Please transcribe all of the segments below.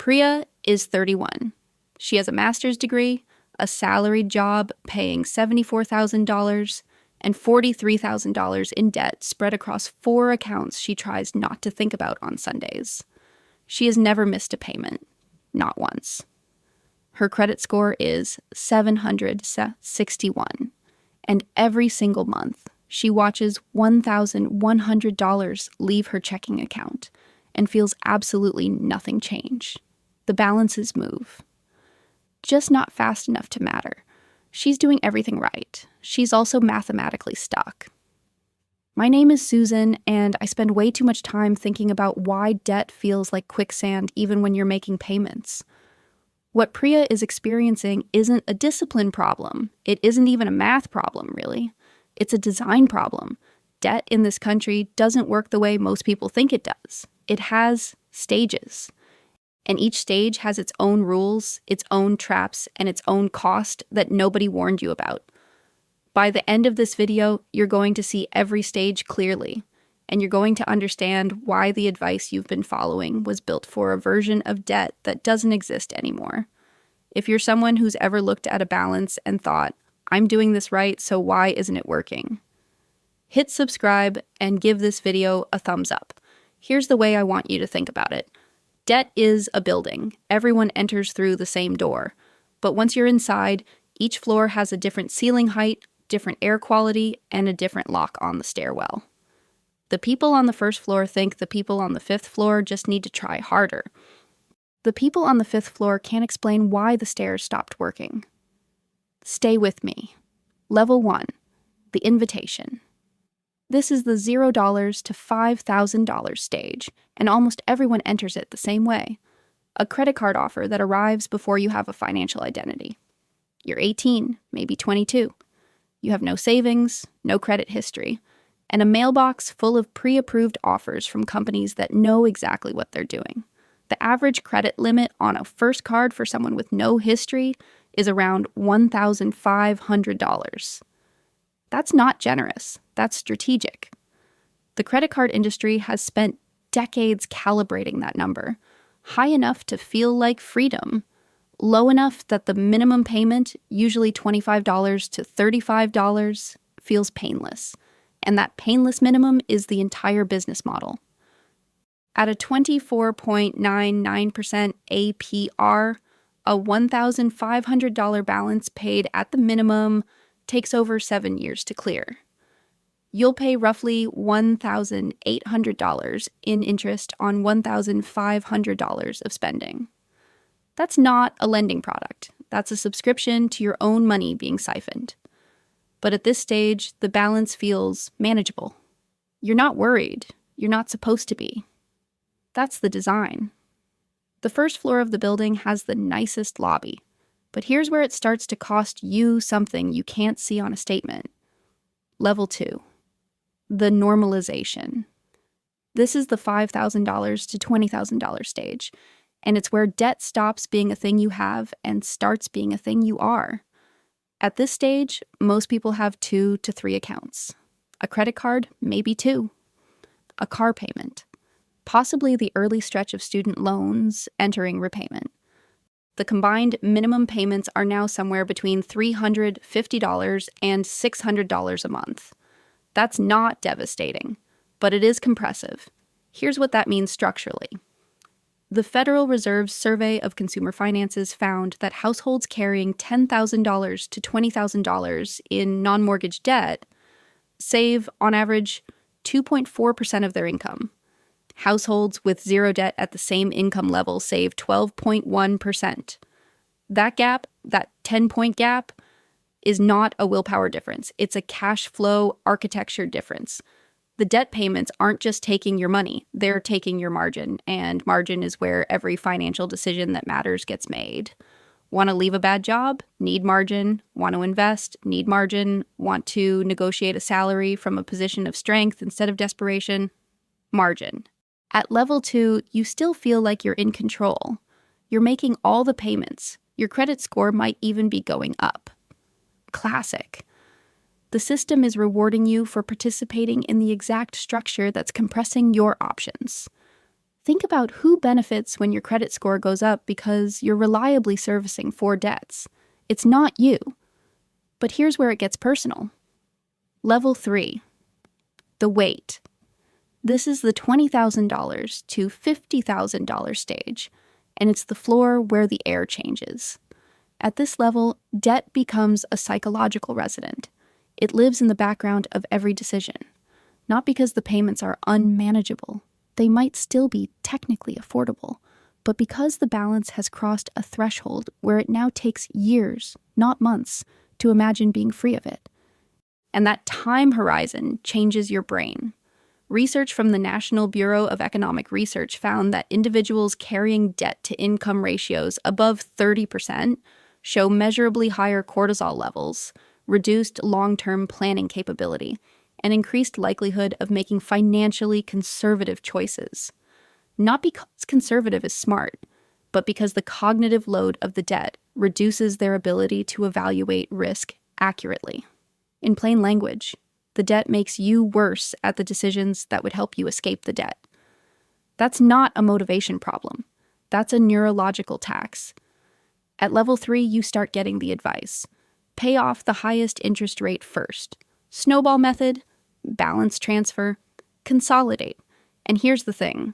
Priya is 31. She has a master's degree, a salaried job paying $74,000, and $43,000 in debt spread across 4 accounts she tries not to think about on Sundays. She has never missed a payment, not once. Her credit score is 761, and every single month, she watches $1,100 leave her checking account and feels absolutely nothing change. The balances move. Just not fast enough to matter. She's doing everything right. She's also mathematically stuck. My name is Susan, and I spend way too much time thinking about why debt feels like quicksand even when you're making payments. What Priya is experiencing isn't a discipline problem. It isn't even a math problem, really. It's a design problem. Debt in this country doesn't work the way most people think it does. It has stages. And each stage has its own rules, its own traps, and its own cost that nobody warned you about. By the end of this video, you're going to see every stage clearly, and you're going to understand why the advice you've been following was built for a version of debt that doesn't exist anymore. If you're someone who's ever looked at a balance and thought, I'm doing this right, so why isn't it working? Hit subscribe and give this video a thumbs up. Here's the way I want you to think about it. Debt is a building. Everyone enters through the same door. But once you're inside, each floor has a different ceiling height, different air quality, and a different lock on the stairwell. The people on the first floor think the people on the 5th floor just need to try harder. The people on the 5th floor can't explain why the stairs stopped working. Stay with me. Level 1, the invitation. This is the $0 to $5,000 stage, and almost everyone enters it the same way. A credit card offer that arrives before you have a financial identity. You're 18, maybe 22. You have no savings, no credit history, and a mailbox full of pre-approved offers from companies that know exactly what they're doing. The average credit limit on a first card for someone with no history is around $1,500. That's not generous. That's strategic. The credit card industry has spent decades calibrating that number, high enough to feel like freedom, low enough that the minimum payment, usually $25 to $35, feels painless. And that painless minimum is the entire business model. At a 24.99% APR, a $1,500 balance paid at the minimum takes over 7 years to clear. You'll pay roughly $1,800 in interest on $1,500 of spending. That's not a lending product. That's a subscription to your own money being siphoned. But at this stage, the balance feels manageable. You're not worried. You're not supposed to be. That's the design. The first floor of the building has the nicest lobby, but here's where it starts to cost you something you can't see on a statement. Level 2. The normalization. This is the $5,000 to $20,000 stage, and it's where debt stops being a thing you have and starts being a thing you are. At this stage, most people have 2 to 3 accounts. A credit card, maybe 2. A car payment. Possibly the early stretch of student loans entering repayment. The combined minimum payments are now somewhere between $350 and $600 a month. That's not devastating, but it is compressive. Here's what that means structurally. The Federal Reserve's survey of consumer finances found that households carrying $10,000 to $20,000 in non-mortgage debt save, on average, 2.4% of their income. Households with zero debt at the same income level save 12.1%. That gap, that 10-point gap, is not a willpower difference. It's a cash flow architecture difference. The debt payments aren't just taking your money, they're taking your margin, and margin is where every financial decision that matters gets made. Want to leave a bad job? Need margin. Want to invest? Need margin. Want to negotiate a salary from a position of strength instead of desperation? Margin. At level 2, you still feel like you're in control. You're making all the payments. Your credit score might even be going up. Classic. The system is rewarding you for participating in the exact structure that's compressing your options. Think about who benefits when your credit score goes up because you're reliably servicing 4 debts. It's not you. But here's where it gets personal. Level 3. The weight. This is the $20,000 to $50,000 stage, and it's the floor where the air changes. At this level, debt becomes a psychological resident. It lives in the background of every decision. Not because the payments are unmanageable. They might still be technically affordable, but because the balance has crossed a threshold where it now takes years, not months, to imagine being free of it. And that time horizon changes your brain. Research from the National Bureau of Economic Research found that individuals carrying debt-to-income ratios above 30% show measurably higher cortisol levels, reduced long-term planning capability, and increased likelihood of making financially conservative choices. Not because conservative is smart, but because the cognitive load of the debt reduces their ability to evaluate risk accurately. In plain language, the debt makes you worse at the decisions that would help you escape the debt. That's not a motivation problem. That's a neurological tax. At level 3, you start getting the advice. Pay off the highest interest rate first. Snowball method, balance transfer, consolidate. And here's the thing.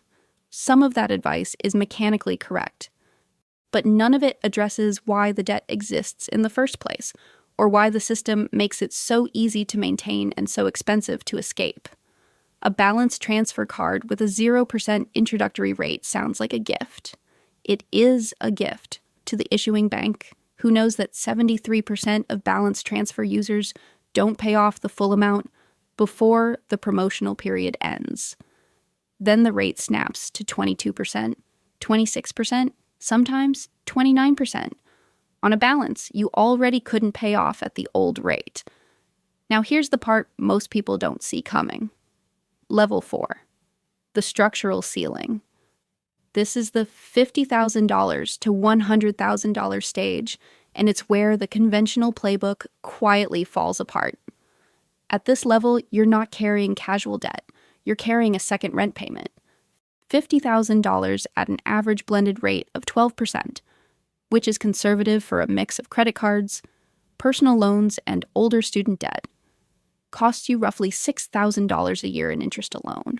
Some of that advice is mechanically correct, but none of it addresses why the debt exists in the first place, or why the system makes it so easy to maintain and so expensive to escape. A balance transfer card with a 0% introductory rate sounds like a gift. It is a gift to the issuing bank, who knows that 73% of balance transfer users don't pay off the full amount before the promotional period ends. Then the rate snaps to 22%, 26%, sometimes 29%. On a balance you already couldn't pay off at the old rate. Now here's the part most people don't see coming. Level 4. The structural ceiling. This is the $50,000 to $100,000 stage, and it's where the conventional playbook quietly falls apart. At this level, you're not carrying casual debt. You're carrying a second rent payment. $50,000 at an average blended rate of 12%, which is conservative for a mix of credit cards, personal loans, and older student debt, costs you roughly $6,000 a year in interest alone.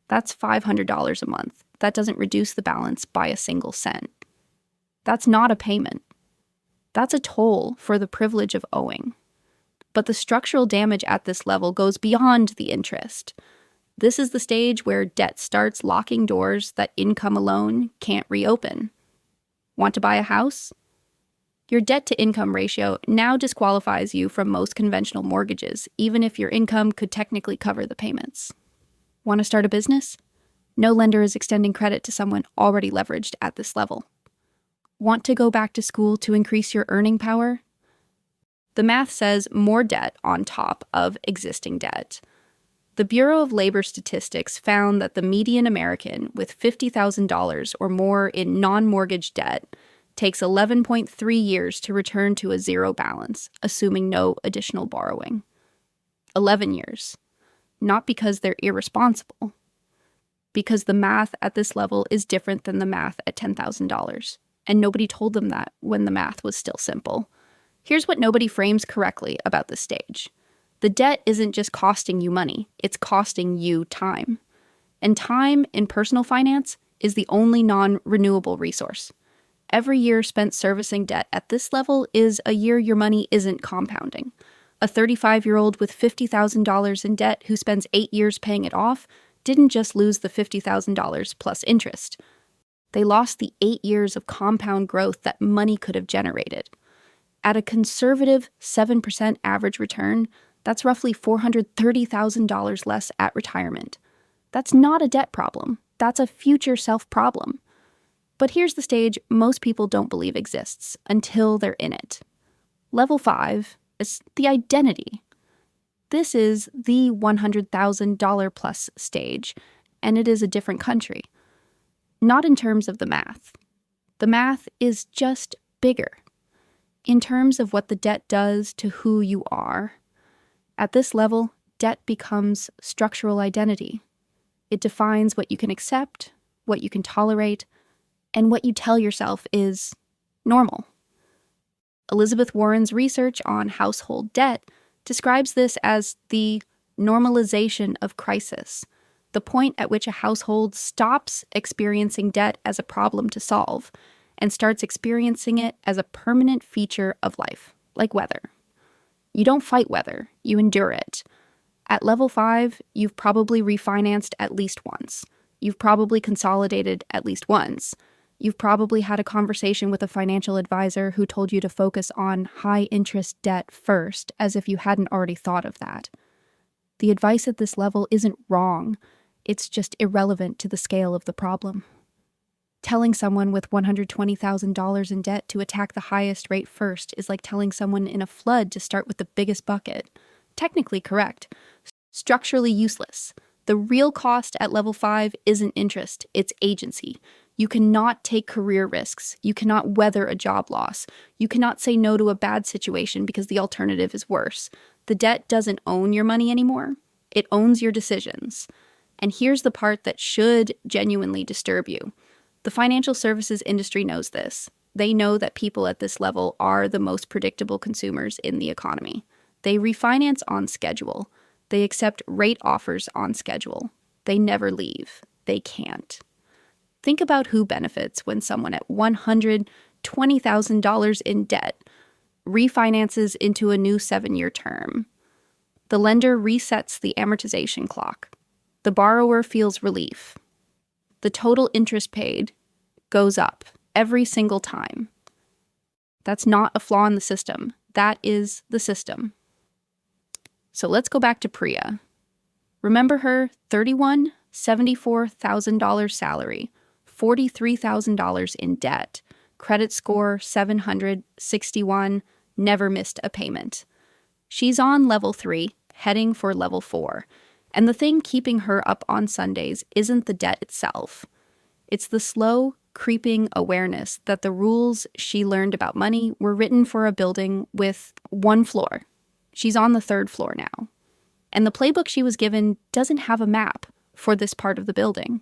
That's $500 a month. That doesn't reduce the balance by a single cent. That's not a payment. That's a toll for the privilege of owing. But the structural damage at this level goes beyond the interest. This is the stage where debt starts locking doors that income alone can't reopen. Want to buy a house? Your debt-to-income ratio now disqualifies you from most conventional mortgages, even if your income could technically cover the payments. Want to start a business? No lender is extending credit to someone already leveraged at this level. Want to go back to school to increase your earning power? The math says more debt on top of existing debt. The Bureau of Labor Statistics found that the median American with $50,000 or more in non-mortgage debt takes 11.3 years to return to a zero balance, assuming no additional borrowing. 11 years. Not because they're irresponsible, because the math at this level is different than the math at $10,000, and nobody told them that when the math was still simple. Here's what nobody frames correctly about this stage. The debt isn't just costing you money, it's costing you time. And time in personal finance is the only non-renewable resource. Every year spent servicing debt at this level is a year your money isn't compounding. A 35-year-old with $50,000 in debt who spends 8 years paying it off didn't just lose the $50,000 plus interest. They lost the 8 years of compound growth that money could have generated. At a conservative 7% average return, that's roughly $430,000 less at retirement. That's not a debt problem. That's a future self problem. But here's the stage most people don't believe exists until they're in it. Level 5 is the identity. This is the $100,000 plus stage, and it is a different country. Not in terms of the math. The math is just bigger. In terms of what the debt does to who you are. At this level, debt becomes structural identity. It defines what you can accept, what you can tolerate, and what you tell yourself is normal. Elizabeth Warren's research on household debt describes this as the normalization of crisis, the point at which a household stops experiencing debt as a problem to solve and starts experiencing it as a permanent feature of life, like weather. You don't fight weather, you endure it. At level 5, you've probably refinanced at least once. You've probably consolidated at least once. You've probably had a conversation with a financial advisor who told you to focus on high-interest debt first, as if you hadn't already thought of that. The advice at this level isn't wrong. It's just irrelevant to the scale of the problem. Telling someone with $120,000 in debt to attack the highest rate first is like telling someone in a flood to start with the biggest bucket. Technically correct. Structurally useless. The real cost at level 5 isn't interest, it's agency. You cannot take career risks. You cannot weather a job loss. You cannot say no to a bad situation because the alternative is worse. The debt doesn't own your money anymore. It owns your decisions. And here's the part that should genuinely disturb you. The financial services industry knows this. They know that people at this level are the most predictable consumers in the economy. They refinance on schedule. They accept rate offers on schedule. They never leave. They can't. Think about who benefits when someone at $120,000 in debt refinances into a new 7-year term. The lender resets the amortization clock. The borrower feels relief. The total interest paid goes up every single time. That's not a flaw in the system. That is the system. So let's go back to Priya. Remember her $74,000 salary, $43,000 in debt, credit score 761, never missed a payment. She's on level 3, heading for level 4. And the thing keeping her up on Sundays isn't the debt itself. It's the slow, creeping awareness that the rules she learned about money were written for a building with 1 floor. She's on the 3rd floor now. And the playbook she was given doesn't have a map for this part of the building.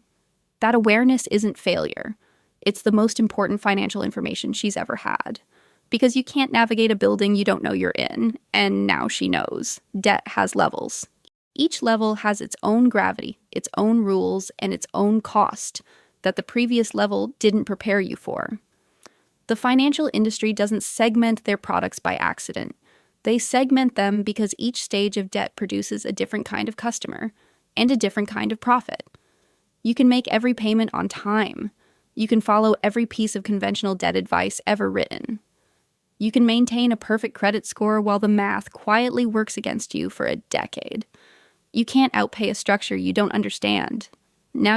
That awareness isn't failure. It's the most important financial information she's ever had. Because you can't navigate a building you don't know you're in, and now she knows. Debt has levels. Each level has its own gravity, its own rules, and its own cost that the previous level didn't prepare you for. The financial industry doesn't segment their products by accident. They segment them because each stage of debt produces a different kind of customer and a different kind of profit. You can make every payment on time. You can follow every piece of conventional debt advice ever written. You can maintain a perfect credit score while the math quietly works against you for a decade. You can't outpay a structure you don't understand. Now